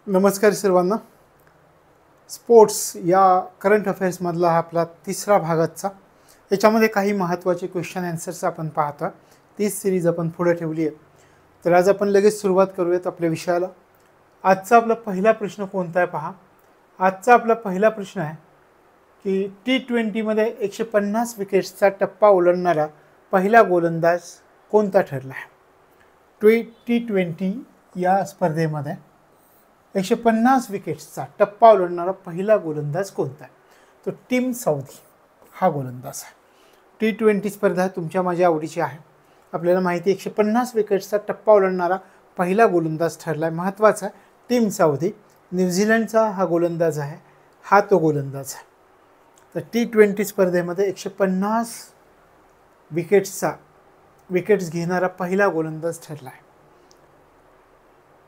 नमस्कार सर्वांना. स्पोर्ट्स या करंट अफेअर्समधला हा आपला तिसरा भागाचा. याच्यामध्ये काही महत्त्वाचे क्वेश्चन आन्सर्स आपण पाहतो. तीच सिरीज आपण पुढे ठेवली आहे. तर आज आपण लगेच सुरुवात करूयात आपल्या विषयाला. आजचा आपला पहिला प्रश्न कोणता आहे पहा. आजचा आपला पहिला प्रश्न आहे की T20मध्ये 150 विकेट्सचा टप्पा ओलांडणारा पहिला गोलंदाज कोणता ठरला आहे. T20 या स्पर्धेमध्ये 150 विकेट्सचा टप्पा ओलांडणारा पहिला गोलंदाज कोणता आहे. तो टिम साऊदी हा गोलंदाज आहे. T20 स्पर्धा तुमच्या माझ्या आवडीची आहे. आपल्याला माहिती आहे 150 विकेट्सचा टप्पा ओलांडणारा पहिला गोलंदाज ठरला आहे. महत्त्वाचा आहे टिम साऊदी. न्यूझीलंडचा हा गोलंदाज आहे. हा तो गोलंदाज आहे. तर T20 स्पर्धेमध्ये 150 विकेट्स घेणारा पहिला गोलंदाज ठरला आहे.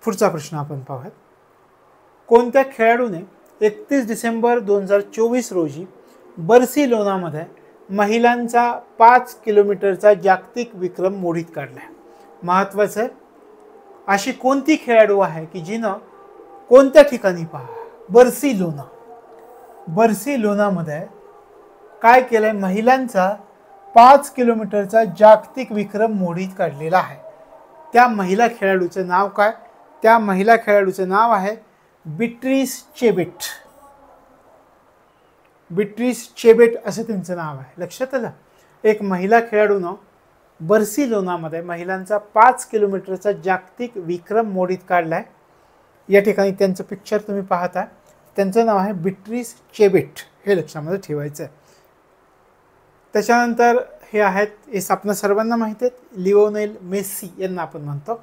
पुढचा प्रश्न आपण पाहूयात. कोणत्या खेळाडूने 31 डिसेंबर 2024 रोजी बार्सिलोनामध्ये महिलांचा 5 किलोमीटरचा जागतिक विक्रम मोडीत काढला आहे. महत्त्वाचं आहे अशी कोणती खेळाडू आहे की जिनं कोणत्या ठिकाणी पहा बार्सिलोनामध्ये काय केलं आहे, महिलांचा 5 किलोमीटरचा जागतिक विक्रम मोडीत काढलेला आहे. त्या महिला खेळाडूचं नाव काय. त्या महिला खेळाडूचं नाव आहे बीट्रिस चेबेट असं त्यांचं नाव आहे. लक्षात आलं. एक महिला खेळाडूनं बार्सिलोनामध्ये महिलांचा 5 किलोमीटरचा जागतिक विक्रम मोडीत काढला आहे. या ठिकाणी त्यांचं पिक्चर तुम्ही पाहता. त्यांचं नाव आहे बीट्रिस चेबेट. हे लक्षामध्ये ठेवायचं आहे. त्याच्यानंतर हे आहेत, हे आपल्या सर्वांना माहिती आहेत, लिओनेल मेस्सी यांना आपण म्हणतो.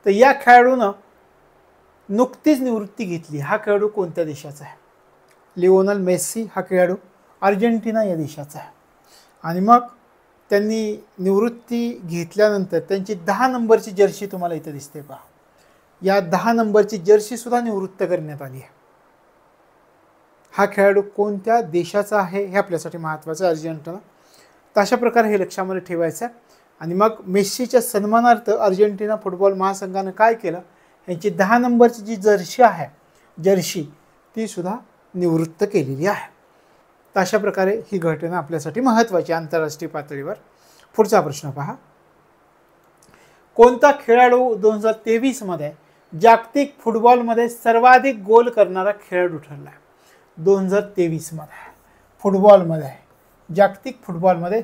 तर या खेळाडूनं नुकतीच निवृत्ती घेतली. हा खेळाडू कोणत्या देशाचा आहे. लिओनेल मेस्सी हा खेळाडू अर्जेंटिना या देशाचा आहे. आणि मग त्यांनी निवृत्ती घेतल्यानंतर त्यांची 10 नंबरची जर्सी तुम्हाला इथे दिसते पहा. या 10 नंबरची जर्सीसुद्धा निवृत्त करण्यात आली आहे. हा खेळाडू कोणत्या देशाचा आहे हे आपल्यासाठी महत्त्वाचं आहे. अर्जेंटिना. तर अशा प्रकारे हे लक्षामध्ये ठेवायचं आहे. आणि मग मेस्सीच्या सन्मानार्थ अर्जेंटिना फुटबॉल महासंघानं काय केलं, यांची 10 नंबरची जी जर्सी ती सुद्धा निवृत्त केलेली आहे. तर अशा प्रकारे ही घटना आपल्यासाठी महत्त्वाची आंतरराष्ट्रीय पातळीवर. पुढचा प्रश्न पहा. कोणता खेळाडू 2023मध्ये जागतिक फुटबॉलमध्ये सर्वाधिक गोल करणारा खेळाडू ठरला आहे. 2023मध्ये फुटबॉलमध्ये जागतिक फुटबॉलमध्ये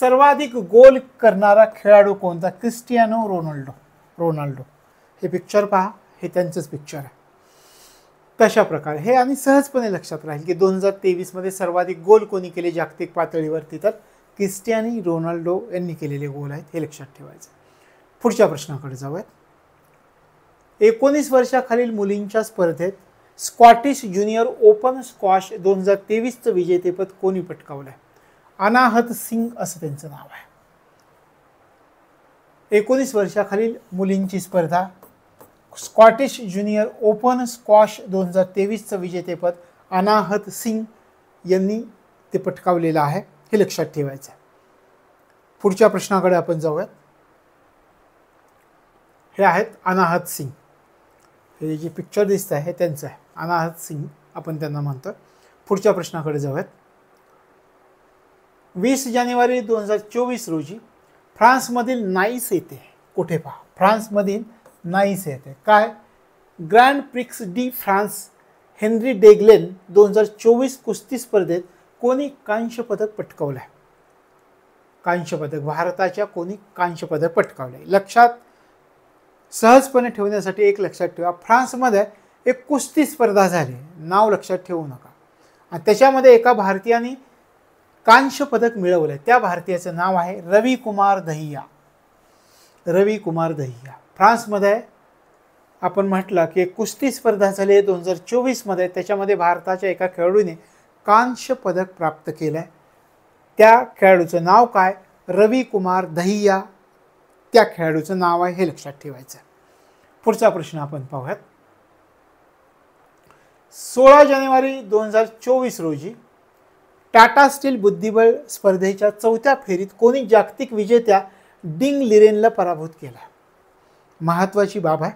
सर्वाधिक गोल करणारा खेळाडू कोणता. Cristiano Ronaldo. हे पिक्चर पहा. हे त्यांचंच पिक्चर आहे. तशा प्रकारे हे आणि सहजपणे लक्षात राहील की 2023मध्ये सर्वाधिक गोल कोणी केले जागतिक पातळीवरती. तर क्रिस्टियानो रोनाल्डो यांनी केलेले गोल आहेत. हे लक्षात ठेवायचं. पुढच्या प्रश्नाकडे जाऊयात. 19 वर्षाखालील मुलींच्या स्पर्धेत स्कॉटिश ज्युनियर ओपन स्क्वॉश 2023चं विजेतेपद कोणी पटकावलं आहे. अनाहत सिंग असं त्यांचं नाव आहे. 19 वर्षाखालील मुलींची स्पर्धा स्कॉटिश ज्युनियर ओपन स्क्वॉश 2023चं विजेतेपद अनाहत सिंग यांनी ते पटकावलेलं आहे. हे लक्षात ठेवायचं आहे. पुढच्या प्रश्नाकडे आपण जाऊयात. हे आहेत अनाहत सिंग. हे जे पिक्चर दिसतं आहे हे त्यांचं आहे. अनाहत सिंग आपण त्यांना म्हणतो. पुढच्या प्रश्नाकडे जाऊयात. 20 जानेवारी 2024 रोजी फ्रान्समधील नाईस येथे कुठे पहा. फ्रान्समधील नाईस येथे काय Grand Prix de France Henri Deglane 2024 कुस्ती स्पर्धेत कोणी कांस्य पदक पटकावलं आहे. कांस्य पदक भारताच्या कोणी कांस्य पदक पटकावलं आहे. लक्षात सहजपणे ठेवण्यासाठी एक लक्षात ठेवा. फ्रान्समध्ये एक कुस्ती स्पर्धा झाली. नाव लक्षात ठेवू नका. आणि त्याच्यामध्ये एका भारतीयाने कांस्य पदक मिळवलं. त्या भारतीयाचं नाव आहे रवी कुमार दहिया. फ्रान्समध्ये आपण म्हटलं की एक कुस्ती स्पर्धा झाली आहे 2024मध्ये. त्याच्यामध्ये भारताच्या एका खेळाडूने कांस्य पदक प्राप्त केलं आहे. त्या खेळाडूचं नाव काय. रवी कुमार दहिया त्या खेळाडूचं नाव आहे. हे लक्षात ठेवायचं. पुढचा प्रश्न आपण पाहूयात. 16 जानेवारी 2024 रोजी टाटा स्टील बुद्धिबळ स्पर्धेच्या 4थ्या फेरीत कोणी जागतिक विजेत्या डिंग लिरेनला पराभूत केला. महत्त्वाची बाब आहे.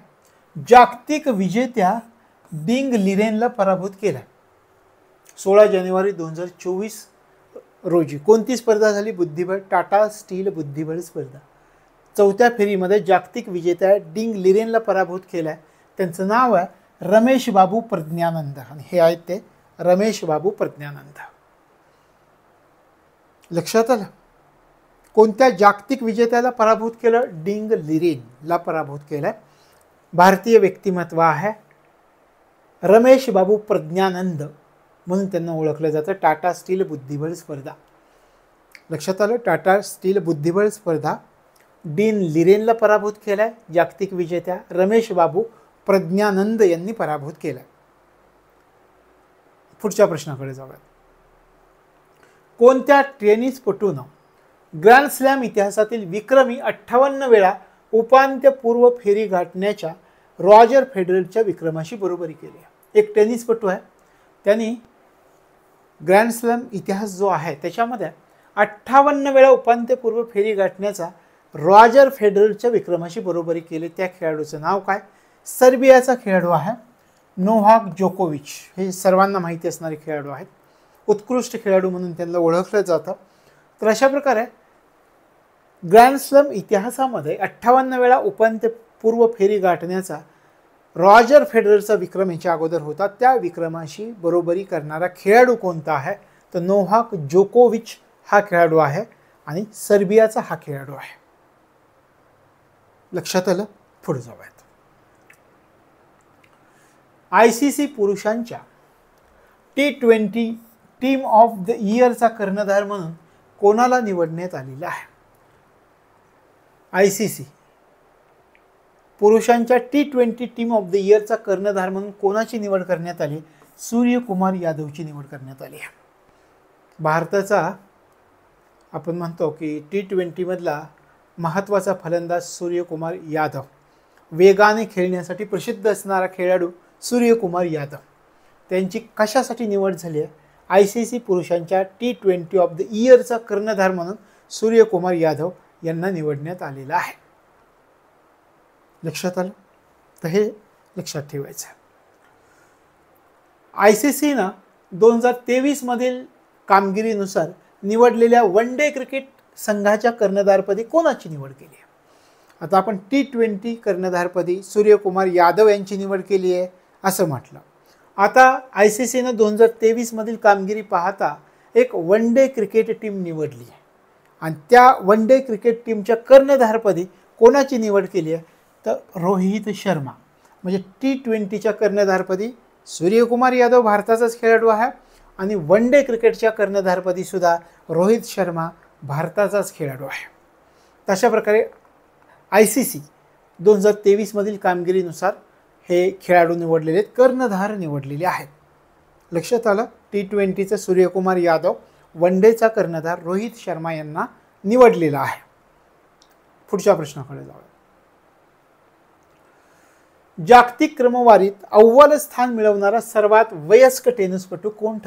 जागतिक विजेत्या डिंग लिरेनला पराभूत केला. 16 जानेवारी 2024 रोजी कोणती स्पर्धा झाली? बुद्धिबळ, टाटा स्टील बुद्धिबळ स्पर्धा. चौथ्या फेरीमध्ये जागतिक विजेत्या डिंग लिरेनला पराभूत केलाय. त्यांचं नाव आहे रमेश बाबू प्रज्ञानंद आणि हे आहेत ते रमेश बाबू प्रज्ञानंद. लक्षात आलं? कोणत्या जागतिक विजेत्याला पराभूत केलं? डिंग लिरेनला पराभूत केलं. भारतीय व्यक्तिमत्व आहे रमेश बाबू प्रज्ञानंद म्हणून त्यांना ओळखलं जातं. टाटा स्टील बुद्धिबळ स्पर्धा. लक्षात आलं? टाटा स्टील बुद्धिबळ स्पर्धा डिन लिरेनला पराभूत केलाय. जागतिक विजेत्या रमेश बाबू प्रज्ञानंद यांनी पराभूत केलाय. पुढच्या प्रश्नाकडे जाऊया. कोणत्या टेनिसपटूनं ग्रँड स्लॅम इतिहासातील विक्रमी 58 वेळा उपांत्यपूर्व फेरी गाठण्याच्या रॉजर फेडररच्या विक्रमाशी बरोबरी केली? एक टेनिसपटू आहे, त्यांनी ग्रँड स्लॅम इतिहास जो आहे त्याच्यामध्ये 58 वेळा उपांत्यपूर्व फेरी गाठण्याचा रॉजर फेडररच्या विक्रमाशी बरोबरी केली. त्या खेळाडूचं नाव काय? सर्बियाचा खेळाडू आहे नोव्हाक जोकोविच. हे सर्वांना माहिती असणारे खेळाडू आहेत. उत्कृष्ट खेळाडू म्हणून त्यांना ओळखलं जातं. तर अशा प्रकारे ग्रँड स्लॅम इतिहासामध्ये 58 वेळा उपांत्यपूर्व फेरी गाठण्याचा रॉजर फेडररचा विक्रम याच्या अगोदर होता. त्या विक्रमाशी बरोबरी करणारा खेळाडू कोणता आहे? तर नोव्हाक जोकोविच हा खेळाडू आहे आणि सर्बियाचा हा खेळाडू आहे. लक्षात आलं? पुढे जाऊयात. ICC पुरुषांच्या T20 टीम ऑफ द इयरचा कर्णधार म्हणून कोणाला निवडण्यात आलेला आहे? ICC पुरुषांच्या T20 टीम ऑफ द इयरचा कर्णधार म्हणून कोणाची निवड करण्यात आली? सूर्यकुमार यादवची निवड करण्यात आली आहे. भारताचा आपण म्हणतो की T20 मधला महत्त्वाचा फलंदाज सूर्यकुमार यादव, वेगाने खेळण्यासाठी प्रसिद्ध असणारा खेळाडू सूर्यकुमार यादव. त्यांची कशासाठी निवड झाली आहे? ICC पुरुषांच्या T20 ऑफ द इयरचा कर्णधार म्हणून सूर्यकुमार यादव यांना निवडण्यात आलेला आहे. लक्षात आलं? तर हे लक्षात ठेवायचं आहे. ICCनं 2023 मधील कामगिरीनुसार निवडलेल्या वन डे क्रिकेट संघाच्या कर्णधारपदी कोणाची निवड केली आहे? आता आपण T20 कर्णधारपदी सूर्यकुमार यादव यांची निवड केली आहे असं म्हटलं. आता ICCनं 2023 मधील कामगिरी पाहता एक वन डे क्रिकेट टीम निवडली आहे आणि त्या वन डे क्रिकेट टीमच्या कर्णधारपदी कोणाची निवड केली आहे? तर रोहित शर्मा. म्हणजे T20च्या कर्णधारपदी सूर्यकुमार यादव भारताचाच खेळाडू आहे आणि वन डे क्रिकेटच्या कर्णधारपदी सुद्धा रोहित शर्मा भारताचाच खेळाडू आहे. तशा प्रकारे ICC 2023 मधील कामगिरीनुसार हे खेळाडू निवडलेले आहेत, कर्णधार निवडलेले आहेत. लक्षात आलं? T20चं सूर्यकुमार यादव, वन डेचा कर्णधार रोहित शर्मा यांना निवडलेला आहे. पुढच्या प्रश्नाकडे जाऊया. जागतिक क्रमवारीत अव्वल स्थान मिळवणारा सर्वात वयस्क टेनिसपटू कोण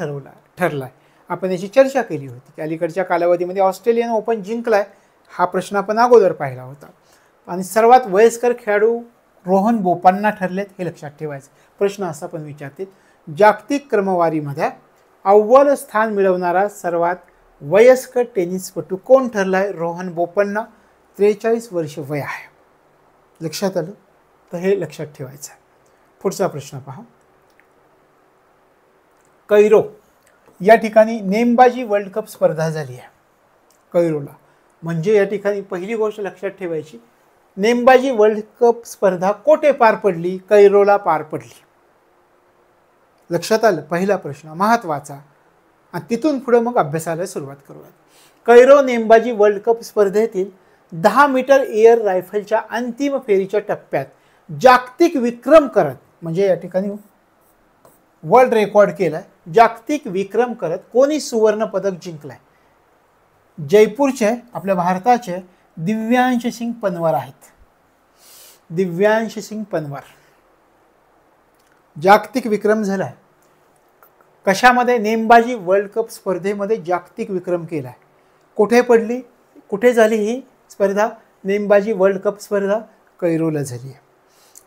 ठरलाय? आपण याची चर्चा केली होती की अलीकडच्या कालावधीमध्ये ऑस्ट्रेलियन ओपन जिंकलाय. हा प्रश्न आपण अगोदर पाहिला होता. आणि सर्वात वयस्कर खेळाडू रोहन बोपन्ना ठरलेत हे लक्षात ठेवायचं. प्रश्न असा पण विचारतील, जागतिक क्रमवारीमध्ये अव्वल स्थान मिळवणारा सर्वात वयस्क टेनिसपटू कोण ठरलाय? रोहन बोपन्ना, 43 वर्ष वय आहे. लक्षात आलं? तर हे लक्षात ठेवायचं आहे. पुढचा प्रश्न पहा. कैरो या ठिकाणी नेमबाजी वर्ल्ड कप स्पर्धा झाली आहे. कैरोला म्हणजे या ठिकाणी पहिली गोष्ट लक्षात ठेवायची, नेमबाजी वर्ल्ड कप स्पर्धा कोठे पार पडली? कैरोला पार पडली. लक्षात आलं? पहिला प्रश्न महत्त्वाचा. आणि तिथून पुढे मग अभ्यासाला सुरुवात करूयात. कैरो नेमबाजी वर्ल्ड कप स्पर्धेतील 10 मीटर एअर रायफलच्या अंतिम फेरीच्या टप्प्यात जागतिक विक्रम करत, म्हणजे या ठिकाणी वर्ल्ड रेकॉर्ड केलाय, जागतिक विक्रम करत कोणी सुवर्ण पदक जिंकलाय? जयपूरचे आपल्या भारताचे दिव्यांश सिंग पनवार आहेत. दिव्यांश सिंग पनवार जागतिक विक्रम झालाय. कशामध्ये? नेमबाजी वर्ल्ड कप स्पर्धेमध्ये जागतिक विक्रम केलाय. कुठे पडली? कुठे झाली ही स्पर्धा? नेमबाजी वर्ल्ड कप स्पर्धा कैरोला झाली आहे.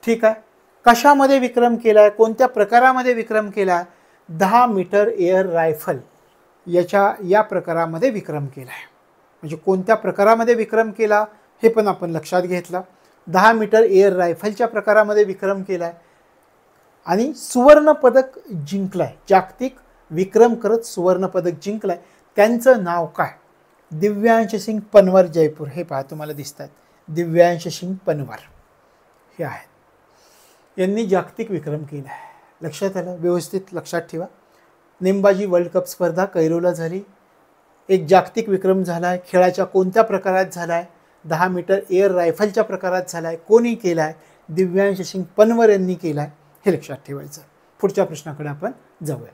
ठीक आहे. कशामध्ये विक्रम केलाय, कोणत्या प्रकारामध्ये विक्रम केला? 10 मीटर एअर रायफल या प्रकारामध्ये विक्रम केला आहे. म्हणजे कोणत्या प्रकारामध्ये विक्रम केला हे पण आपण लक्षात घेतलं. 10 मीटर एअर रायफलच्या प्रकारामध्ये विक्रम केला आहे आणि सुवर्ण पदक जिंकलाय. जागतिक विक्रम करत सुवर्ण पदक जिंकलाय. त्यांचं नाव काय? दिव्यांश सिंग पनवर, जयपूर. हे पहा तुम्हाला दिसतात, दिव्यांश सिंग पनवर हे आहेत. यांनी जागतिक विक्रम केला आहे. लक्षात आलं? व्यवस्थित लक्षात ठेवा. नेमबाजी वर्ल्ड कप स्पर्धा कैरोला झाली. एक जागतिक विक्रम झाला आहे. खेळाच्या कोणत्या प्रकारात झाला आहे? 10 मीटर एअर रायफलच्या प्रकारात झाला आहे. कोणी केला आहे? दिव्यांश सिंग पनवर यांनी केला आहे. हे लक्षात ठेवायचं. पुढच्या प्रश्नाकडे आपण जाऊया.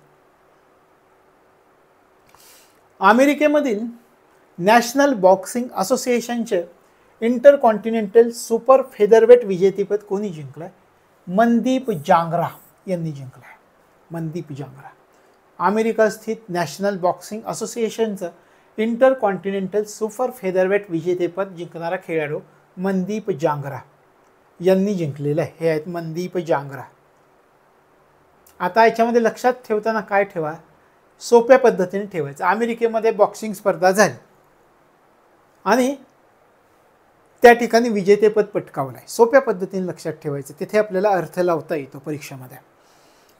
अमेरिकेमधील नॅशनल बॉक्सिंग असोसिएशनचे इंटरकॉन्टिनेंटल सुपर फेदरवेट विजेतेपद कोणी जिंकलंय? मनदीप जांगरा यांनी जिंकलंय. मनदीप जांगरा. अमेरिका स्थित नॅशनल बॉक्सिंग असोसिएशनचं इंटरकॉन्टिनेंटल सुपर फेदरवेट विजेतेपद जिंकणारा खेळाडू मनदीप जांगरा यांनी जिंकलेलं आहे. हे आहेत मनदीप जांगरा. आता याच्यामध्ये लक्षात ठेवताना काय ठेवा? सोप्या पद्धतीने ठेवायचं. अमेरिकेमध्ये बॉक्सिंग स्पर्धा झाली आणि त्या ठिकाणी विजेतेपद पटकावलं आहे. सोप्या पद्धतीने लक्षात ठेवायचं. तिथे आपल्याला अर्थ लावता येतो परीक्षेमध्ये.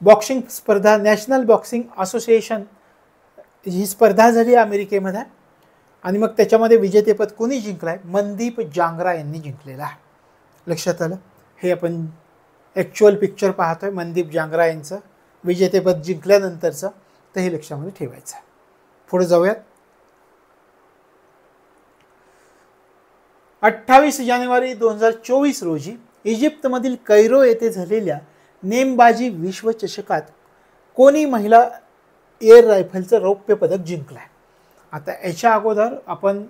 बॉक्सिंग स्पर्धा, नॅशनल बॉक्सिंग असोसिएशन ही स्पर्धा झाली अमेरिकेमध्ये आणि मग त्याच्यामध्ये विजेतेपद कोणी जिंकलं आहे? मनदीप जांगरा यांनी जिंकलेलं आहे. लक्षात आलं? हे आपण ॲक्च्युअल पिक्चर पाहतोय मनदीप जांगरा यांचं विजेतेपद जिंकल्यानंतरचं. तर हे लक्षामध्ये ठेवायचं. पुढे जाऊयात. 28 जानेवारी 2024 रोजी इजिप्तमधील कैरो येथे झालेल्या नेमबाजी विश्वचषकात कोणी महिला एअर रायफलचं रौप्य पदक जिंकलं आहे? आता याच्या अगोदर आपण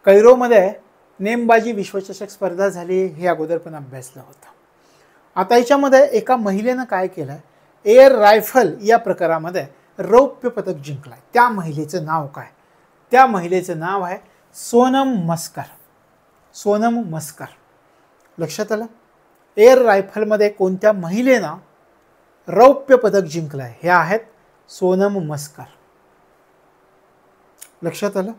कैरोमध्ये नेमबाजी विश्वचषक स्पर्धा झाली हे अगोदर पण अभ्यासलं होतं. आता याच्यामध्ये एका महिलेनं काय केलं आहे? एअर रायफल या प्रकारामध्ये रौप्य पदक जिंकलं आहे. त्या महिलेचं नाव काय? त्या महिलेचं नाव आहे सोनम मस्कर. सोनम मस्कर. लक्षात आलं? एअर रायफलमध्ये कोणत्या महिलेनं रौप्य पदक जिंकलं आहे? हे आहेत सोनम मस्कर. लक्षात आलं?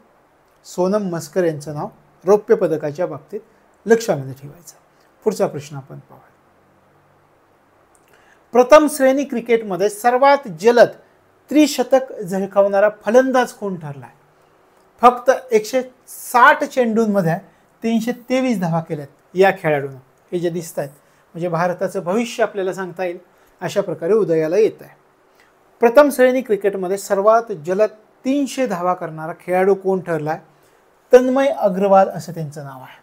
सोनम मस्कर यांचं नाव रौप्य पदकाच्या बाबतीत लक्षामध्ये ठेवायचं. पुढचा प्रश्न आपण पाहूया. प्रथम श्रेणी क्रिकेटमध्ये सर्वात जलद त्रिशतक झळकावणारा फलंदाज कोण ठरलाय? फक्त 160 चेंडूंमध्ये 323 धावा केल्यात या खेळाडूनं. हे जे दिसत आहेत म्हणजे भारताचं भविष्य आपल्याला सांगता येईल अशा प्रकारे उदयाला येत आहे. प्रथम श्रेणी क्रिकेटमध्ये सर्वात जलद 300 धावा करणारा खेळाडू कोण ठरलाय? तन्मय अग्रवाल असं त्यांचं नाव आहे.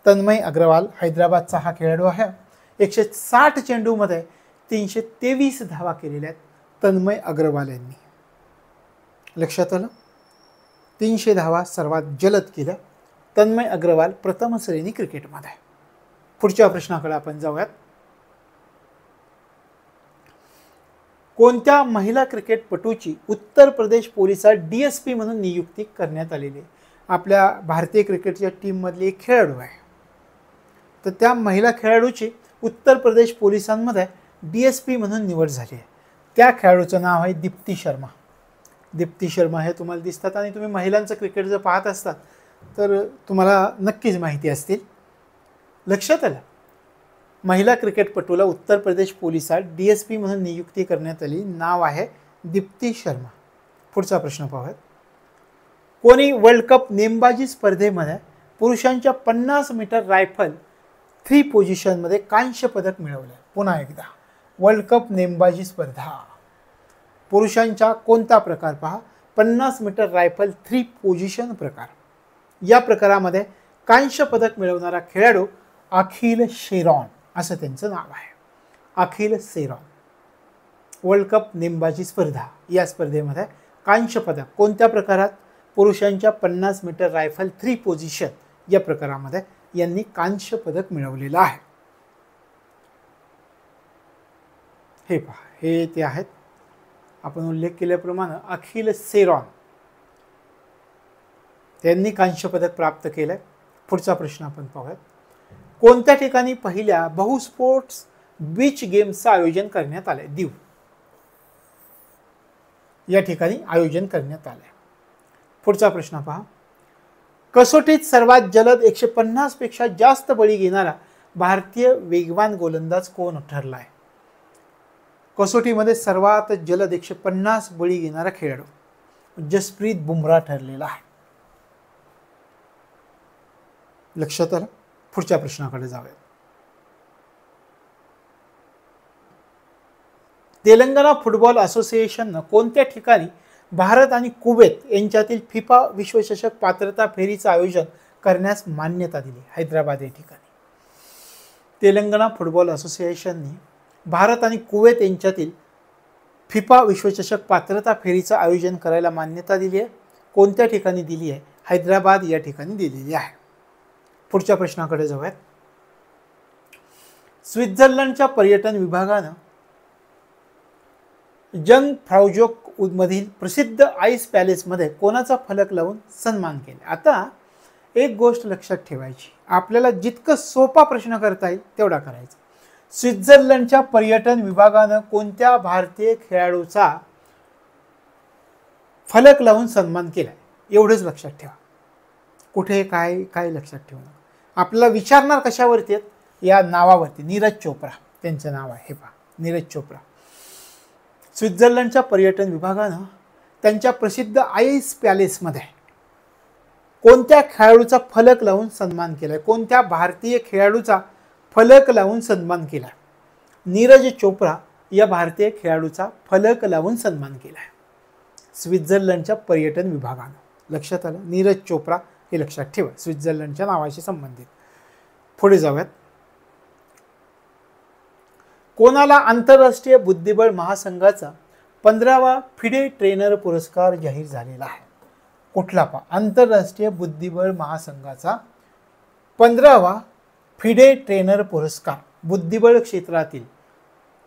तन्मय अग्रवाल हैदराबादचा हा खेळाडू आहे. 160 चेंडूमध्ये 323 धावा केलेल्या आहेत तन्मय अग्रवाल यांनी. लक्षात आलं? 300 धावा सर्वात जलद केल्या तन्मय अग्रवाल प्रथम श्रेणी क्रिकेटमध्ये. पुढच्या प्रश्नाकडे आपण जाऊयात. कोणत्या महिला क्रिकेटपटूची उत्तर प्रदेश पोलिसात DSP म्हणून नियुक्ती करण्यात आलेली आहे? आपल्या भारतीय क्रिकेटच्या टीममधली एक खेळाडू आहे. तर त्या महिला खेळाडूची उत्तर प्रदेश पोलिसांमध्ये DSP म्हणून निवड झाली आहे. त्या खेळाडूचं नाव आहे दीप्ती शर्मा. दीप्ती शर्मा हे तुम्हाला दिसतात आणि तुम्ही महिलांचं क्रिकेट जर पाहत असतात तर तुम्हाला नक्कीच माहिती असतील. लक्षात आलं? महिला क्रिकेटपटूला उत्तर प्रदेश पोलिसात DSP म्हणून नियुक्ती करण्यात आली. नाव आहे दीप्ती शर्मा. पुढचा प्रश्न पाहूयात. कोणी वर्ल्ड कप नेमबाजी स्पर्धेमध्ये पुरुषांच्या 50 मीटर रायफल 3 पोझिशनमध्ये कांस्य पदक मिळवलं? पुन्हा एकदा वर्ल्ड कप नेमबाजी स्पर्धा पुरुषांच्या कोणता प्रकार पहा? 50 मीटर रायफल 3 पोझिशन प्रकार. या प्रकारामध्ये कांस्य पदक मिळवणारा खेळाडू अखिल शेरॉन असं त्यांचं नाव आहे. अखिल शेरॉन. वर्ल्ड कप नेमबाजी स्पर्धा या स्पर्धेमध्ये कांस्य पदक कोणत्या प्रकारात? पुरुषांच्या 50 मीटर रायफल 3 पोझिशन या प्रकारामध्ये यांनी कांस्य पदक मिळवलेलं आहे. हे पहा, हे ते आहेत आपण उल्लेख केल्याप्रमाणे अखिल शेरॉन त्यांनी कांस्य पदक प्राप्त केलंय. पुढचा प्रश्न आपण पाहूयात. कोणत्या ठिकाणी पहिल्या बहुस्पोर्ट्स बीच गेम्सचं आयोजन करण्यात आलंय? दीव या ठिकाणी आयोजन करण्यात आलंय. पुढचा प्रश्न पहा. कसोटीत सर्वात जलद 150 पेक्षा जास्त बळी घेणारा भारतीय वेगवान गोलंदाज कोण ठरलाय? कसोटीमध्ये सर्वात जलद 150 बळी घेणारा खेळाडू जसप्रीत बुमराह ठरलेला आहे. लक्षात आलं? पुढच्या प्रश्नाकडे जाऊया. तेलंगणा फुटबॉल असोसिएशननं कोणत्या ठिकाणी भारत आणि कुवेत यांच्यातील फिफा विश्वचषक पात्रता फेरीचं आयोजन करण्यास मान्यता दिली? हैदराबाद या ठिकाणी. तेलंगणा फुटबॉल असोसिएशनने भारत आणि कुवेत यांच्यातील फिफा विश्वचषक पात्रता फेरीचं आयोजन करायला मान्यता दिली आहे. कोणत्या ठिकाणी दिली आहे? हैदराबाद या ठिकाणी दिलेली आहे. पुढच्या प्रश्नाकडे जाऊयात. स्वित्झर्लंडच्या पर्यटन विभागानं जंग फ्राउजोक मधील प्रसिद्ध आईस पॅलेसमध्ये कोणाचा फलक लावून सन्मान केला? आता एक गोष्ट लक्षात ठेवायची, आपल्याला जितकं सोपा प्रश्न करता येईल तेवढा करायचा. स्वित्झर्लंडच्या पर्यटन विभागानं कोणत्या भारतीय खेळाडूचा फलक लावून सन्मान केलाय? एवढंच लक्षात ठेवा. कुठे काय काय लक्षात ठेवू नका. आपल्याला विचारणार कशावरती आहेत? या नावावरती. नीरज चोप्रा त्यांचं नाव आहे. हे पहा, नीरज चोप्रा. स्वित्झर्लंडच्या पर्यटन विभागानं त्यांच्या प्रसिद्ध आईस पॅलेसमध्ये कोणत्या खेळाडूचा फलक लावून सन्मान केलाय? कोणत्या भारतीय खेळाडूचा फलक लावून सन्मान केला? नीरज चोप्रा या भारतीय खेळाडूचा फलक लावून सन्मान केलाय स्वित्झर्लंडच्या पर्यटन विभागानं. लक्षात आलं? नीरज चोप्रा हे लक्षात ठेवा, स्वित्झर्लंडच्या नावाशी संबंधित. पुढे जाऊयात. कोणाला आंतरराष्ट्रीय बुद्धिबळ महासंघाचा 15वा फिडे ट्रेनर पुरस्कार जाहीर झालेला आहे? कुठला? पहा, आंतरराष्ट्रीय बुद्धिबळ महासंघाचा 15वा फिडे ट्रेनर पुरस्कार बुद्धिबळ क्षेत्रातील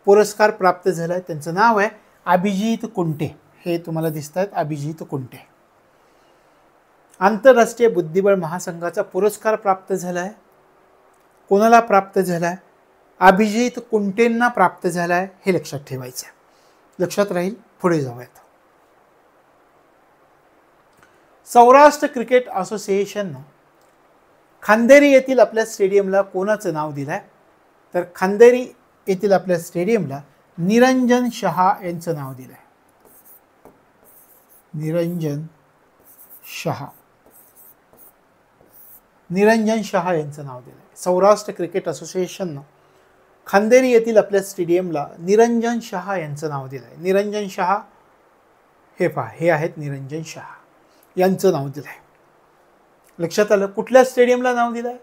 पुरस्कार प्राप्त झाला आहे. त्यांचं नाव आहे अभिजित कुंटे. हे तुम्हाला दिसत आहेत, अभिजित कुंटे. आंतरराष्ट्रीय बुद्धिबळ महासंघाचा पुरस्कार प्राप्त झाला आहे. कोणाला प्राप्त झाला आहे? अभिजित कुंटेंना प्राप्त झाला आहे. हे लक्षात ठेवायचं, लक्षात राहील. पुढे जाऊयात. सौराष्ट्र क्रिकेट असोसिएशननं खांदेरी येथील आपल्या स्टेडियमला कोणाचं नाव दिलंय? तर खांदेरी येथील आपल्या स्टेडियमला निरंजन शहा यांचं नाव दिलंय. निरंजन शहा. निरंजन शहा यांचं नाव दिलंय. सौराष्ट्र क्रिकेट असोसिएशननं खांदेरी येथील आपल्या स्टेडियमला निरंजन शहा यांचं नाव दिलंय. निरंजन शहा हे पहा, हे आहेत निरंजन शहा यांचं नाव दिलंय. लक्षात आलं? कुठल्या स्टेडियमला नाव दिलंय?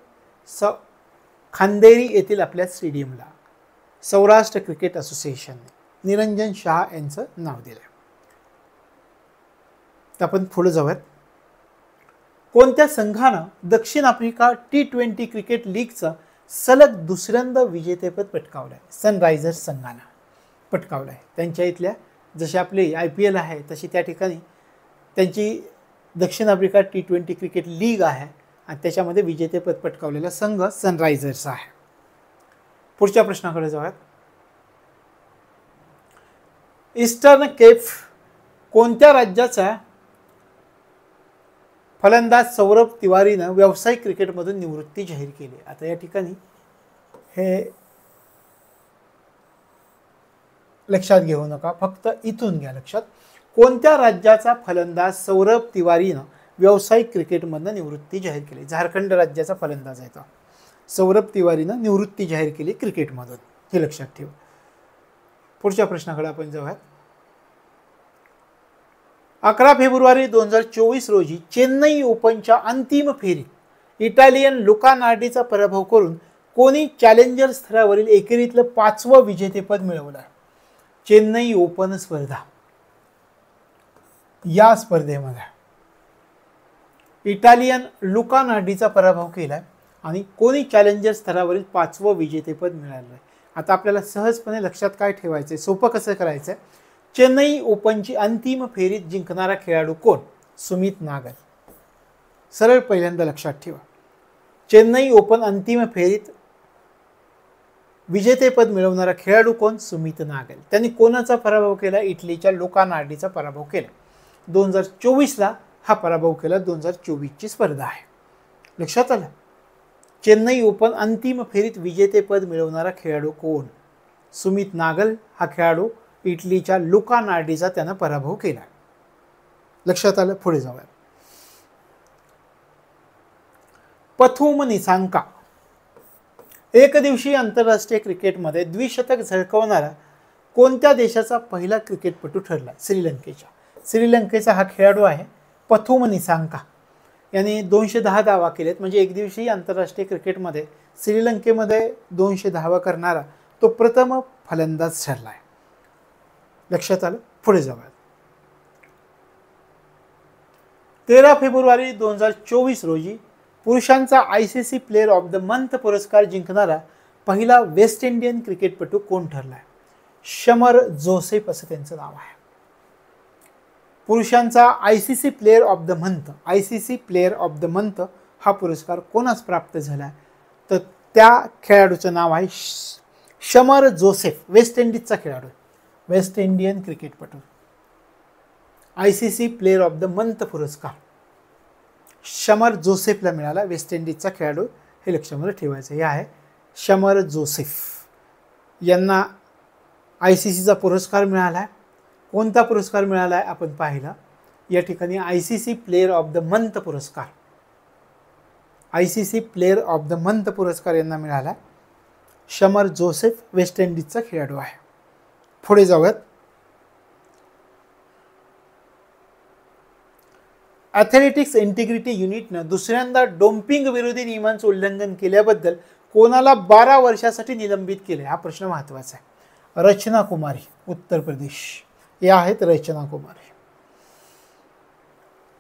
खांदेरी येथील आपल्या स्टेडियमला सौराष्ट्र क्रिकेट असोसिएशनने निरंजन शहा यांचं नाव दिलंय. तर आपण पुढे जाऊयात. कोणत्या संघानं दक्षिण आफ्रिका T20 क्रिकेट लीगचं सलग दुसऱ्यांदा विजेतेपद पटकावलं आहे? सनरायझर्स संघानं पटकावलं आहे. त्यांच्या इथल्या जशी आपली IPL आहे तशी त्या ठिकाणी त्यांची दक्षिण आफ्रिका T20 क्रिकेट लीग आहे आणि त्याच्यामध्ये विजेतेपद पटकावलेला संघ सनरायझर्स आहे. पुढच्या प्रश्नाकडे जाऊयात. ईस्टर्न केप कोणत्या राज्याचा फलंदाज सौरभ तिवारीनं व्यावसायिक क्रिकेटमधून निवृत्ती जाहीर केली? आता या ठिकाणी हे लक्षात घेऊ नका, फक्त इथून घ्या लक्षात. कोणत्या राज्याचा फलंदाज सौरभ तिवारीनं व्यावसायिक क्रिकेटमधून निवृत्ती जाहीर केली? झारखंड राज्याचा फलंदाज आहे तो. सौरभ तिवारीनं निवृत्ती जाहीर केली क्रिकेटमधून, हे लक्षात ठेवा. पुढच्या प्रश्नाकडे आपण जाऊयात. 11 फेब्रुवारी 2024 रोजी चेन्नई ओपनच्या अंतिम फेरीत इटालियन लुका नार्डीचा पराभव करून कोणी चॅलेंजर स्तरावरील एकेरीतलं 5वं विजेतेपद मिळवलं? चेन्नई ओपन स्पर्धा, या स्पर्धेमध्ये इटालियन लुका नार्डीचा पराभव केलाय आणि कोणी चॅलेंजर स्तरावरील 5वं विजेतेपद मिळालं? आता आपल्याला सहजपणे लक्षात काय ठेवायचंय, सोपं कसं करायचंय? चेन्नई ओपनची अंतिम फेरीत जिंकणारा खेळाडू कोण? सुमित नागल. सरळ पहिल्यांदा लक्षात ठेवा. चेन्नई ओपन अंतिम फेरीत विजेतेपद मिळवणारा खेळाडू कोण? सुमित नागल. त्यांनी कोणाचा पराभव केला? इटलीच्या लुका नार्डीचा पराभव केला. 2024ला हा पराभव केला. 2024ची स्पर्धा आहे. लक्षात आलं? चेन्नई ओपन अंतिम फेरीत विजेतेपद मिळवणारा खेळाडू कोण? सुमित नागल हा खेळाडू. इटलीच्या लुका नार्डीचा त्यानं पराभव केला. लक्षात आलं? पुढे जाऊया. पथुम निसांका एकदिवसीय आंतरराष्ट्रीय क्रिकेटमध्ये द्विशतक झळकवणारा कोणत्या देशाचा पहिला क्रिकेटपटू ठरला? श्रीलंकेच्या. श्रीलंकेचा हा खेळाडू आहे पथुम निसांका. याने 210 धावा केलेत. म्हणजे एकदिवसीय आंतरराष्ट्रीय क्रिकेटमध्ये श्रीलंकेमध्ये 200 धावा करणारा तो प्रथम फलंदाज ठरला आहे. लक्षात आलं? पुढे जाऊया. 13 फेब्रुवारी 2024 रोजी पुरुषांचा ICC player of the month पुरस्कार जिंकणारा पहिला वेस्ट इंडियन क्रिकेटपटू कोण ठरला आहे? शमर जोसेफ असं त्यांचं नाव आहे. पुरुषांचा ICC player of the month, ICC player of the month हा पुरस्कार कोणास प्राप्त झाला आहे? तर त्या खेळाडूचं नाव आहे शमर जोसेफ. वेस्ट इंडिजचा खेळाडू, वेस्ट इंडियन क्रिकेटपटू. ICC player of the month पुरस्कार शमर जोसेफला मिळाला. वेस्ट इंडिजचा खेळाडू, हे लक्षामध्ये ठेवायचं. हे आहे शमर जोसेफ. यांना ICCचा पुरस्कार मिळाला आहे. कोणता पुरस्कार मिळाला आहे आपण पाहिला या ठिकाणी? ICC player of the month पुरस्कार. ICC player of the month पुरस्कार यांना मिळाला. शमर जोसेफ वेस्ट इंडिजचा खेळाडू आहे. पुढे जाऊयात. ॲथलेटिक्स इंटिग्रिटी युनिटनं दुसऱ्यांदा डोपिंग विरोधी नियमांचं उल्लंघन केल्याबद्दल कोणाला 12 वर्षासाठी निलंबित केले? हा प्रश्न महत्त्वाचा आहे. रचना कुमारी, उत्तर प्रदेश. या आहेत रचना कुमारी.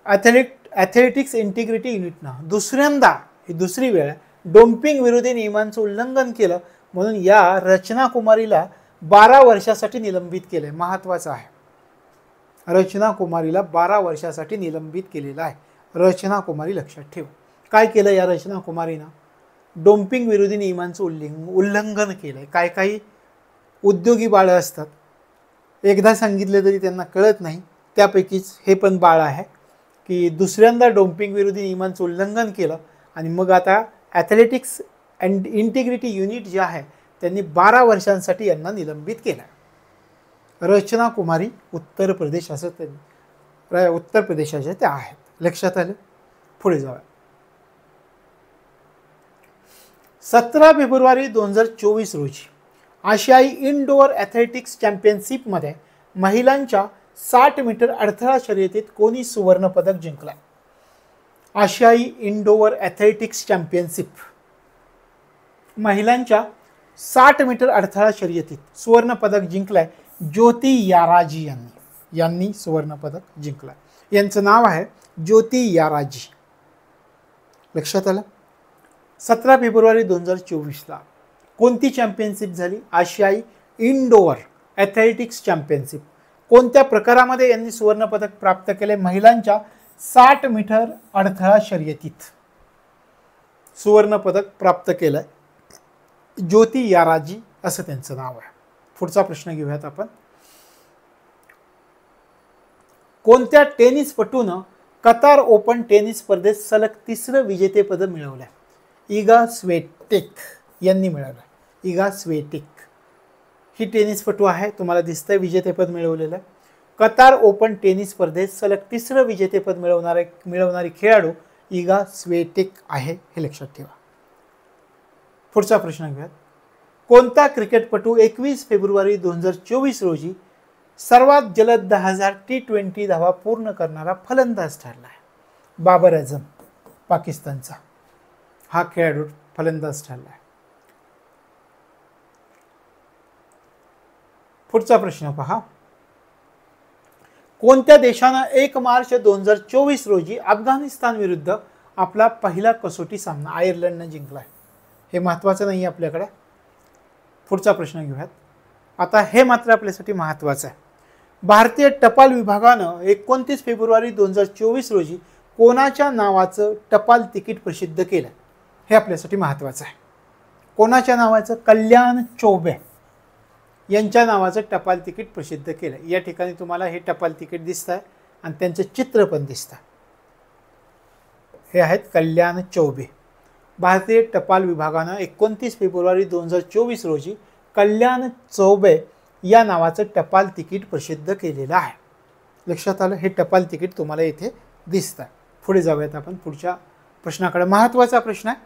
ॲथलेटिक्स इंटिग्रिटी युनिटनं दुसऱ्यांदा, ही दुसरी वेळ आहे, डोपिंग विरोधी नियमांचं उल्लंघन केलं म्हणून या रचना कुमारीला 12 वर्षासाठी निलंबित केले. महत्त्वाचं आहे. रचना कुमारीला 12 वर्षासाठी निलंबित केलेलं आहे. रचना कुमारी लक्षात ठेव. काय केलं या रचना कुमारीनं? डोपिंग विरोधी नियमांचं उल्लंघन केलंय. काही उद्योगी बाळं असतात, एकदा सांगितलं तरी त्यांना कळत नाही. त्यापैकीच हे पण बाळ आहे की दुसऱ्यांदा डोपिंग विरोधी नियमांचं उल्लंघन केलं आणि मग आता ॲथलेटिक्स अँड इंटिग्रिटी युनिट जे आहे त्यांनी 12 वर्षांसाठी यांना निलंबित केलं. रचना कुमारी, उत्तर प्रदेश. असं त्यांनी उत्तर प्रदेशाचे त्या आहेत. लक्षात आलं? पुढे जाऊया. 17 फेब्रुवारी 2024 रोजी आशियाई इनडोअर ॲथलेटिक्स चॅम्पियनशिपमध्ये महिलांच्या 60 मीटर अडथळा शर्यतीत कोणी सुवर्णपदक जिंकला? आशियाई इनडोअर ॲथलेटिक्स चॅम्पियनशिप महिलांच्या 60 मीटर अडथळा शर्यतीत सुवर्णपदक जिंकलाय ज्योती याराजी यांनी सुवर्णपदक जिंकलं. यांचं नाव आहे ज्योती याराजी. लक्षात आलं? 17 फेब्रुवारी 2024ला कोणती चॅम्पियनशिप झाली? आशियाई इनडोअर ॲथलेटिक्स चॅम्पियनशिप. कोणत्या प्रकारामध्ये यांनी सुवर्णपदक प्राप्त केले? महिलांच्या 60 मीटर अडथळा शर्यतीत सुवर्णपदक प्राप्त केलंय ज्योती याराजी असं त्यांचं नाव आहे. पुढचा प्रश्न घेऊयात आपण. कोणत्या टेनिसपटूनं कतार ओपन टेनिस स्पर्धेत सलग 3रं विजेतेपद मिळवलंय? इगा स्वेटेक यांनी मिळवलं. इगा स्वेटेक ही टेनिसपटू आहे. तुम्हाला दिसतंय विजेतेपद मिळवलेलं आहे. कतार ओपन टेनिस स्पर्धेत सलग 3रं विजेतेपद मिळवणारी खेळाडू इगा स्वेटेक आहे. हे लक्षात ठेवा. पुढचा प्रश्न घेऊयात. कोणता क्रिकेटपटू 21 फेब्रुवारी 2024 रोजी सर्वात जलद 10,000 T20 धावा पूर्ण करणारा फलंदाज ठरला आहे? बाबर आझम, पाकिस्तानचा हा खेळाडू फलंदाज ठरला आहे. पुढचा प्रश्न पहा. कोणत्या देशानं 1 मार्च 2024 रोजी अफगाणिस्तान विरुद्ध आपला पहिला कसोटी सामना आयर्लंडनं जिंकलाय? हे महत्त्वाचं नाही आपल्याकडे. पुढचा प्रश्न घेऊयात. आता हे मात्र आपल्यासाठी महत्त्वाचं आहे. भारतीय टपाल विभागानं 29 फेब्रुवारी 2024 रोजी कोणाच्या नावाचं टपाल तिकीट प्रसिद्ध केलं? हे आपल्यासाठी महत्त्वाचं आहे. कोणाच्या नावाचं? कल्याण चौबे यांच्या नावाचं टपाल तिकीट प्रसिद्ध केलं. या ठिकाणी तुम्हाला हे टपाल तिकीट दिसत आहे आणि त्यांचं चित्र पण दिसतं. हे आहेत कल्याण चौबे. भारतीय टपाल विभागानं 29 फेब्रुवारी 2024 रोजी कल्याण चौबे या नावाचं टपाल तिकीट प्रसिद्ध केलेलं आहे. लक्षात आलं? हे टपाल तिकीट तुम्हाला इथे दिसतं. पुढे जाऊयात आपण पुढच्या प्रश्नाकडे. महत्त्वाचा प्रश्न आहे,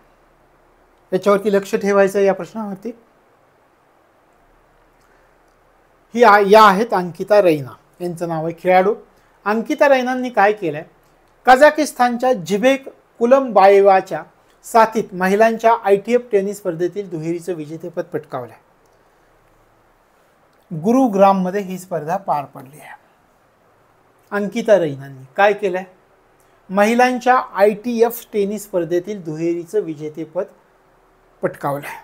याच्यावरती लक्ष ठेवायचं. या प्रश्नावरती या आहेत अंकिता रैना, यांचं नाव आहे खेळाडू. अंकिता रैनांनी काय केलंय? कझाकिस्तानच्या जिबेक कुलमबायेवाच्या साथीत महिलांच्या ITF टेनिस स्पर्धेतील दुहेरीचं विजेतेपद पटकावलंय. गुरुग्राममध्ये ही स्पर्धा पार पडली आहे. अंकिता रैनांनी काय केलंय? महिलांच्या ITF टेनिस स्पर्धेतील दुहेरीचं विजेतेपद पटकावलंय.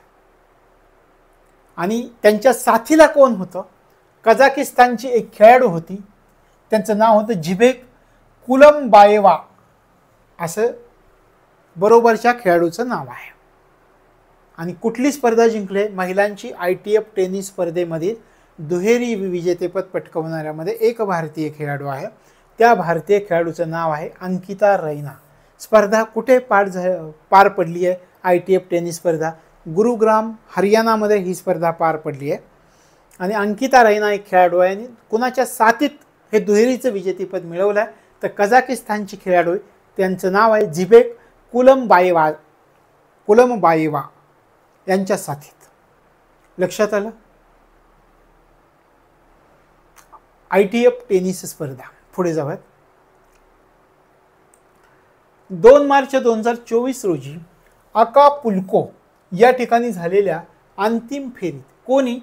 आणि त्यांच्या साथीला कोण होतं? कझाकिस्तानची एक खेळाडू होती, त्यांचं नाव होतं जिबेक कुलमबायेवा, असं बरोबरच्या खेळाडूचं नाव आहे. आणि कुठली स्पर्धा जिंकले? महिलांची ITF टेनिस स्पर्धेमधील दुहेरी विजेतेपद पटकावणाऱ्यामध्ये एक भारतीय खेळाडू आहे. त्या भारतीय खेळाडूचं नाव आहे अंकिता रैना. स्पर्धा कुठे पार पडली आहे? ITF टेनिस स्पर्धा गुरुग्राम हरियाणामध्ये ही स्पर्धा पार पडली आहे. आणि अंकिता रैना एक खेळाडू आहे आणि कुणाच्या साथीत हे दुहेरीचं विजेतेपद मिळवलं आहे? तर कझाकिस्तानची खेळाडू आहे, त्यांचं नाव आहे जिबेक कुलमबायेवा यांच्या साथीत. लक्षात आलं? ITF टेनिस स्पर्धा. पुढे जाऊयात. 2 मार्च 2024 रोजी अकापुल्को या ठिकाणी झालेल्या अंतिम फेरीत कोणी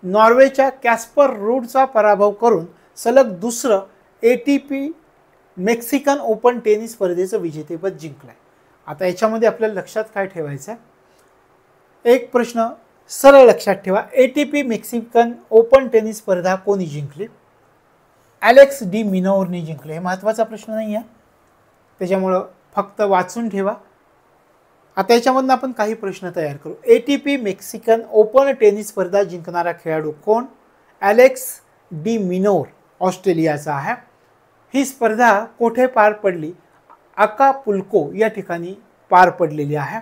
नॉर्वेच्या कॅस्पर रूडचा पराभव करून सलग दुसरं ATP मेक्सिकन ओपन टेनिस स्पर्धेचं विजेतेपद जिंकलंय? आता याच्यामध्ये आपल्याला लक्षात काय ठेवायचं आहे? एक प्रश्न सरळ लक्षात ठेवा. ATP मेक्सिकन ओपन टेनिस स्पर्धा कोणी जिंकली? ॲलेक्स डी मिनोरने जिंकले. हे महत्त्वाचा प्रश्न नाही आहे, त्याच्यामुळं फक्त वाचून ठेवा. आता याच्यामधून आपण काही प्रश्न तयार करू. ATP मेक्सिकन ओपन टेनिस स्पर्धा जिंकणारा खेळाडू कोण? ॲलेक्स डी मिनोर ऑस्ट्रेलियाचा आहे. ही स्पर्धा कुठे पार पडली? अकापुल्को या ठिकाणी पार पडलेली आहे.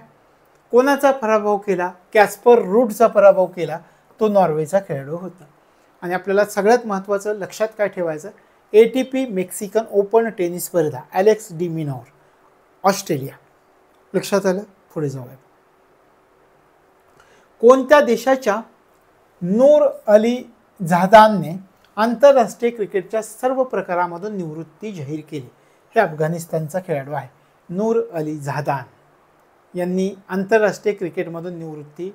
कोणाचा पराभव केला? कॅस्पर रूडचा पराभव केला. तो नॉर्वेचा खेळाडू होता. आणि आपल्याला सगळ्यात महत्त्वाचं लक्षात काय ठेवायचं? ATP मेक्सिकन ओपन टेनिस स्पर्धा ॲलेक्स डी मिनोर ऑस्ट्रेलिया. लक्षात आलं? पुढे जाऊया. कोणत्या देशाच्या नूर अली झादानने आंतरराष्ट्रीय क्रिकेटच्या सर्व प्रकारामधून निवृत्ती जाहीर केली? हे अफगाणिस्तानचा खेळाडू आहे. नूर अली झादान यांनी आंतरराष्ट्रीय क्रिकेटमधून निवृत्ती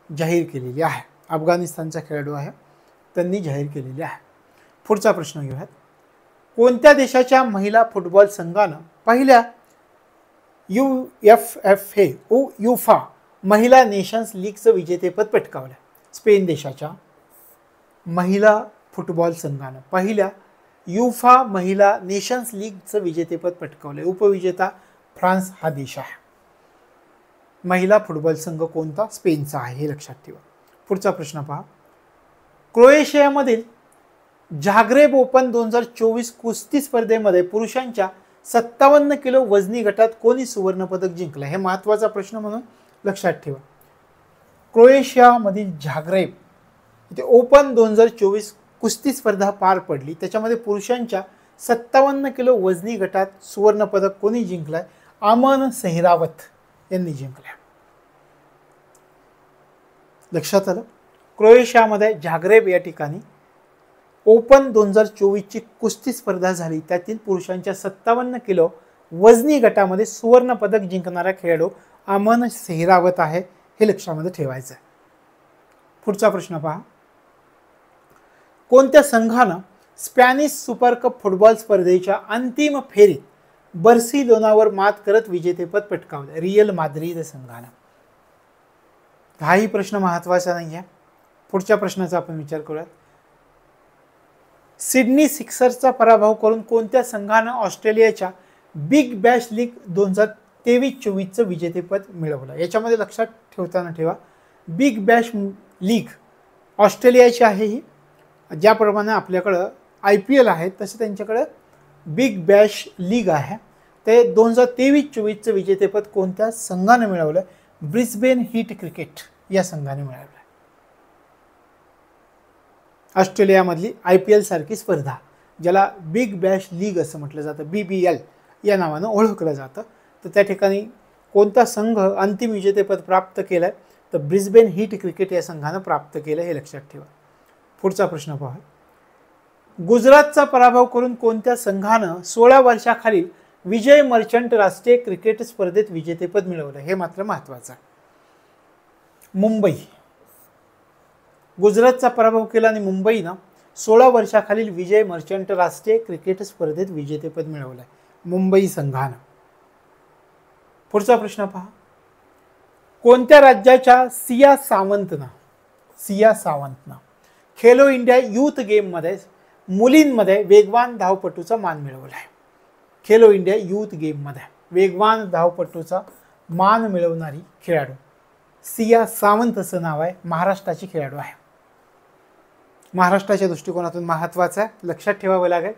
जाहीर केलेली आहे. अफगाणिस्तानचा खेळाडू आहे, त्यांनी जाहीर केलेली आहे. पुढचा प्रश्न घेऊयात. कोणत्या देशाच्या महिला फुटबॉल संघानं पहिल्या युफा महिला नेशन्स लीगचं विजेतेपद पटकावलं? स्पेन देशाच्या महिला फुटबॉल संघानं पहिल्या युफा महिला नेशन्स लीगचं विजेतेपद पटकावलं. उपविजेता फ्रान्स हा देश आहे. महिला फुटबॉल संघ कोणता? स्पेनचा आहे, हे लक्षात ठेवा. पुढचा प्रश्न पहा. क्रोएशियामधील झाग्रेब ओपन 2024 कुस्ती स्पर्धेमध्ये पुरुषांच्या 57 किलो वजनी गटात कोणी सुवर्णपदक जिंकलं? हे महत्त्वाचा प्रश्न म्हणून लक्षात ठेवा. क्रोएशियामधील झाग्रेब इथे ओपन 2024 कुस्ती स्पर्धा पार पडली. त्याच्यामध्ये पुरुषांच्या 57 किलो वजनी गटात सुवर्णपदक कोणी जिंकलंय? अमन सेहरावत यांनी जिंकलं. लक्षात आलं? क्रोएशियामध्ये झाग्रेब या ठिकाणी ओपन 2024ची कुस्ती स्पर्धा झाली. त्यातील पुरुषांच्या 57 किलो वजनी गटामध्ये सुवर्णपदक जिंकणारा खेळाडू अमन सेहरावत आहे, हे लक्षामध्ये ठेवायचं आहे. पुढचा प्रश्न पहा. कोणत्या संघानं स्पॅनिश सुपर कप फुटबॉल स्पर्धेच्या अंतिम फेरीत बार्सिलोनावर मात करत विजेतेपद पटकावलं? रियल माद्रिद संघानं. हाही प्रश्न महत्त्वाचा नाही आहे. पुढच्या प्रश्नाचा आपण विचार करूयात. सिडनी सिक्सर्सचा पराभव करून कोणत्या संघानं ऑस्ट्रेलियाच्या बिग बॅश लीग 2023-24चं विजेतेपद मिळवलं? याच्यामध्ये लक्षात ठेवताना ठेवा, बिग बॅश लीग ऑस्ट्रेलियाची आहे ही. ज्याप्रमाणे आपल्याकडं IPL आहे तसे त्यांच्याकडं बिग बॅश लीग आहे. ते 2023-24चं विजेतेपद कोणत्या संघाने मिळवलं? ब्रिस्बेन हीट क्रिकेट या संघाने मिळवलं. ऑस्ट्रेलियामधली IPL सारखी स्पर्धा ज्याला बिग बॅश लीग असं म्हटलं जातं, BBL या नावानं ओळखलं जातं. तर त्या ठिकाणी कोणता संघ अंतिम विजेतेपद प्राप्त केलं? तर ब्रिस्बेन हीट क्रिकेट या संघानं प्राप्त केलं, हे लक्षात ठेवा. पुढचा प्रश्न पहा. गुजरातचा पराभव करून कोणत्या संघानं 16 वर्षाखालील विजय मर्चंट राष्ट्रीय क्रिकेट स्पर्धेत विजेतेपद मिळवलं? हे मात्र महत्त्वाचं आहे. मुंबई. गुजरातचा पराभव केला आणि मुंबईनं 16 वर्षाखालील विजय मर्चंट राष्ट्रीय क्रिकेट स्पर्धेत विजेतेपद मिळवलं आहे मुंबई संघानं. पुढचा प्रश्न पहा. कोणत्या राज्याच्या सिया सावंतनं खेलो इंडिया यूथ गेममध्ये मुलींमध्ये वेगवान धावपटूचा मान मिळवला आहे? खेलो इंडिया यूथ गेममध्ये वेगवान धावपटूचा मान मिळवणारी खेळाडू सिया सावंत असं नाव आहे. महाराष्ट्राची खेळाडू आहे. महाराष्ट्राच्या दृष्टिकोनातून महत्त्वाचं आहे, लक्षात ठेवावं लागेल.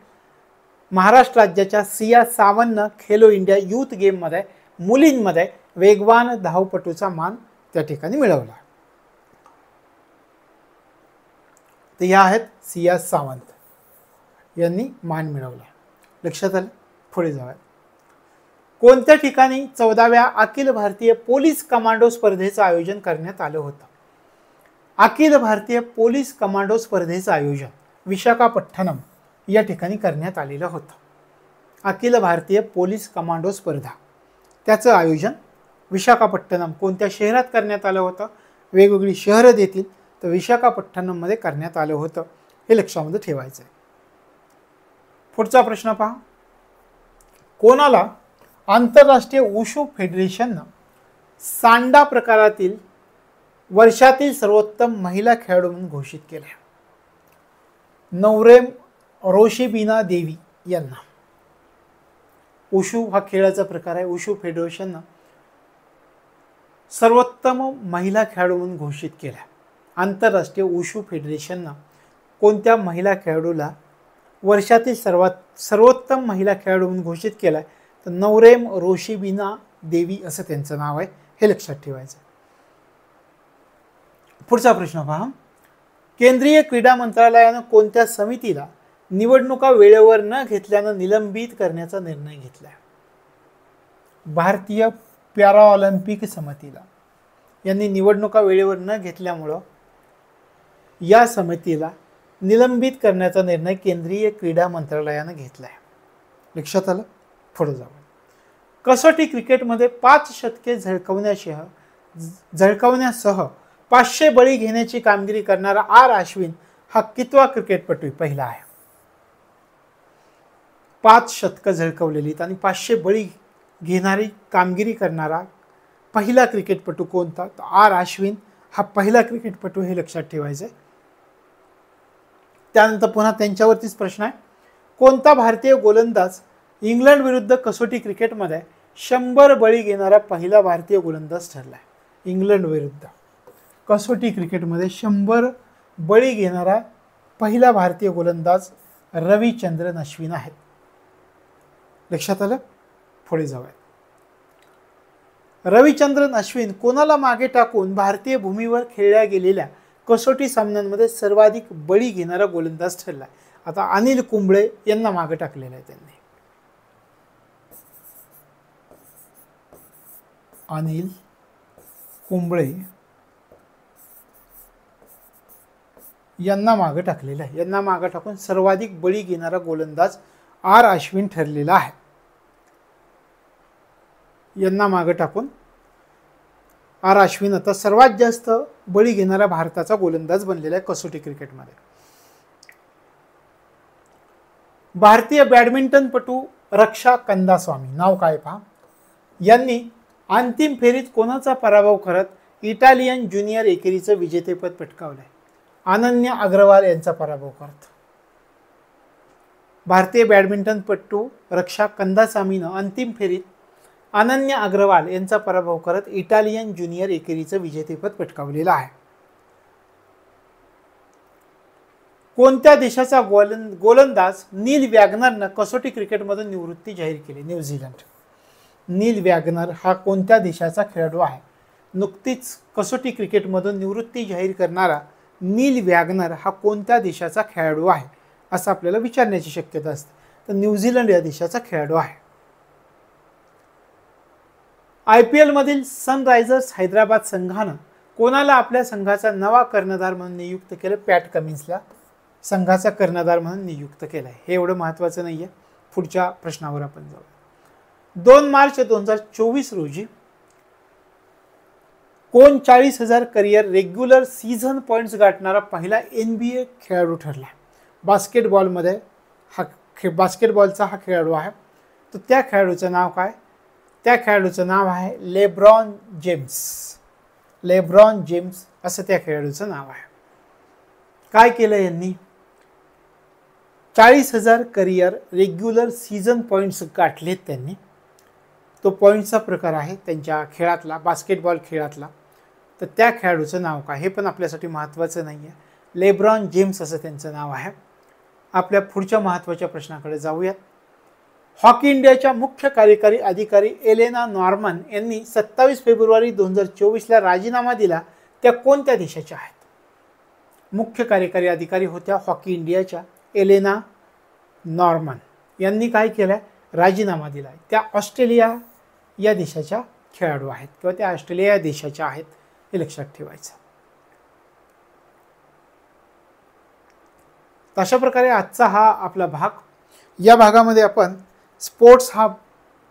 महाराष्ट्र राज्याच्या सिया सावंतनं खेलो इंडिया यूथ गेममध्ये मुलींमध्ये वेगवान धावपटूचा मान त्या ठिकाणी मिळवला. तर ह्या आहेत सिया सावंत यांनी मान मिळवला. लक्षात आलं. पुढे जाऊया. कोणत्या ठिकाणी 14व्या अखिल भारतीय पोलीस कमांडो स्पर्धेचं आयोजन करण्यात आलं होतं? अखिल भारतीय पोलीस कमांडो स्पर्धेचं आयोजन विशाखापट्टणम या ठिकाणी करण्यात आलेलं होतं. अखिल भारतीय पोलीस कमांडो स्पर्धा त्याचं आयोजन विशाखापट्टणम कोणत्या शहरात करण्यात आलं होतं? वेगवेगळी शहरं देतील, तर विशाखापट्टणममध्ये करण्यात आलं होतं, हे लक्षामध्ये ठेवायचं आहे. पुढचा प्रश्न पहा. कोणाला आंतरराष्ट्रीय वुशू फेडरेशननं सांडा प्रकारातील वर्षातील सर्वोत्तम महिला खेळाडू म्हणून घोषित केलं? नवरेम रोशिबिना देवी यांना. वुशू हा खेळाचा प्रकार आहे. वुशू फेडरेशननं सर्वोत्तम महिला खेळाडू म्हणून घोषित केला. आंतरराष्ट्रीय वुशू फेडरेशननं कोणत्या महिला खेळाडूला वर्षातील सर्वोत्तम महिला खेळाडू म्हणून घोषित केला? तर नवरेम रोशिबिना देवी असं त्यांचं नाव आहे, हे लक्षात ठेवायचं. पुढचा प्रश्न पहा. केंद्रीय क्रीडा मंत्रालयानं कोणत्या समितीला निवडणुका वेळेवर न घेतल्यानं निलंबित करण्याचा निर्णय घेतला? भारतीय पॅराऑलिम्पिक समितीला. यांनी निवडणुका वेळेवर न घेतल्यामुळं या समितीला निलंबित करण्याचा निर्णय केंद्रीय क्रीडा मंत्रालयानं घेतला आहे. लक्षात आलं. पुढे जाऊ. कसोटी क्रिकेटमध्ये 5 शतके झळकावण्यासह 500 बळी घेण्याची कामगिरी करणारा R अश्विन हा कितवा क्रिकेटपटू पहिला आहे? 5 शतकं झळकवलेली आणि 500 बळी घेणारी कामगिरी करणारा पहिला क्रिकेटपटू कोणता? R अश्विन हा पहिला क्रिकेटपटू, हे लक्षात ठेवायचं आहे. त्यानंतर पुन्हा त्यांच्यावरतीच प्रश्न आहे. कोणता भारतीय गोलंदाज इंग्लंड विरुद्ध कसोटी क्रिकेटमध्ये 100 बळी घेणारा पहिला भारतीय गोलंदाज ठरला आहे? इंग्लंड विरुद्ध कसोटी क्रिकेटमध्ये 100 बळी घेणारा पहिला भारतीय गोलंदाज रविचंद्रन अश्विन आहेत. लक्षात आलं. पुढे जाऊया. रविचंद्रन अश्विन कोणाला मागे टाकून भारतीय भूमीवर खेळल्या गेलेल्या कसोटी सामन्यांमध्ये सर्वाधिक बळी घेणारा गोलंदाज ठरला? आता अनिल कुंबळे यांना मागे टाकलेलं आहे त्यांनी. अनिल कुंबळे यांना मागे टाकलेलं आहे. यांना मागे टाकून सर्वाधिक बळी घेणारा गोलंदाज R अश्विन ठरलेला आहे. यांना मागे टाकून R अश्विन आता सर्वात जास्त बळी घेणारा भारताचा गोलंदाज बनलेला आहे कसोटी क्रिकेटमध्ये. भारतीय बॅडमिंटनपटू रक्षा कंदास्वामी, नाव काय पहा, यांनी अंतिम फेरीत कोणाचा पराभव करत इटालियन ज्युनियर एकेरीचं विजेतेपद पटकावलंय? अनन्या अग्रवाल यांचा पराभव करत. भारतीय बॅडमिंटनपटू रक्षा कंदास्वामीनं अंतिम फेरीत अनन्या अग्रवाल यांचा पराभव करत इटालियन ज्युनियर एकेरीचं विजेतेपद पटकावलेलं आहे. कोणत्या देशाचा गोलंदाज नील वॅगनरनं कसोटी क्रिकेटमधून निवृत्ती जाहीर केली? न्यूझीलंड. नील वॅगनर हा कोणत्या देशाचा खेळाडू आहे? नुकतीच कसोटी क्रिकेटमधून निवृत्ती जाहीर करणारा नील वॅगनर हा कोणत्या देशाचा खेळाडू आहे असं आपल्याला विचारण्याची शक्यता असते. तर न्यूझीलंड या देशाचा खेळाडू आहे. IPL मधील सनरायझर्स हैदराबाद संघानं कोणाला आपल्या संघाचा नवा कर्णधार म्हणून नियुक्त केलं? पॅट कमिन्सला संघाचा कर्णधार म्हणून नियुक्त केलं आहे. हे एवढं महत्त्वाचं नाही आहे. पुढच्या प्रश्नावर आपण जाऊ. 2 मार्च 2024 रोजी कोण 40,000 करिअर रेग्युलर सीझन पॉईंट्स गाठणारा पहिला NBA खेळाडू ठरला? बास्केटबॉलमध्ये बास्केटबॉलचा हा खेळाडू आहे. तर त्या खेळाडूचं नाव काय? त्या खेळाडूचं नाव आहे लेब्रॉन जेम्स. लेब्रॉन जेम्स असं त्या खेळाडूचं नाव आहे. काय केलं यांनी? 40,000 करिअर रेग्युलर सीझन पॉईंट्स गाठलेत त्यांनी. तो पॉईंटचा प्रकार आहे त्यांच्या खेळातला, बास्केटबॉल खेळातला. तर त्या खेळाडूचं नाव काय हे पण आपल्यासाठी महत्त्वाचं नाही आहे. लेब्रॉन जेम्स असं त्यांचं नाव आहे. आपल्या पुढच्या महत्त्वाच्या प्रश्नाकडे जाऊयात. हॉकी इंडियाच्या मुख्य कार्यकारी अधिकारी एलेना नॉर्मन यांनी 27 फेब्रुवारी 2024ला राजीनामा दिला. त्या कोणत्या देशाच्या आहेत? मुख्य कार्यकारी अधिकारी होत्या हॉकी इंडियाच्या एलेना नॉर्मन. यांनी काय केलं? राजीनामा दिला. त्या ऑस्ट्रेलिया या देशाच्या खेळाडू आहेत किंवा त्या ऑस्ट्रेलिया या देशाच्या आहेत, हे लक्षात ठेवायचं. अशा प्रकारे आजचा हा आपला भाग. या भागामध्ये आपण स्पोर्ट्स हा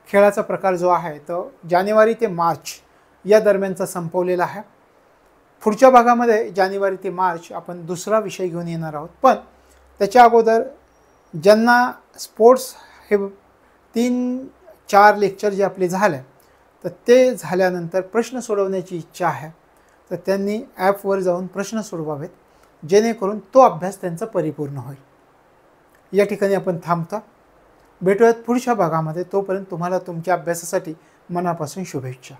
खेळाचा प्रकार जो आहे तो जानेवारी ते मार्च या दरम्यानचा संपवलेला आहे. पुढच्या भागामध्ये जानेवारी ते मार्च आपण दुसरा विषय घेऊन येणार आहोत. पण त्याच्या अगोदर ज्यांना स्पोर्ट्स हे 3-4 लेक्चर जे आपले झाले तर ते झाल्यानंतर प्रश्न सोडवण्याची इच्छा आहे तर त्यांनी ॲपवर जाऊन प्रश्न सोडवावेत, जेणेकरून तो अभ्यास त्यांचा परिपूर्ण होईल. या ठिकाणी आपण थांबतो. भेटूयात पुढच्या भागामध्ये. तोपर्यंत तुम्हाला तुमच्या अभ्यासासाठी मनापासून शुभेच्छा.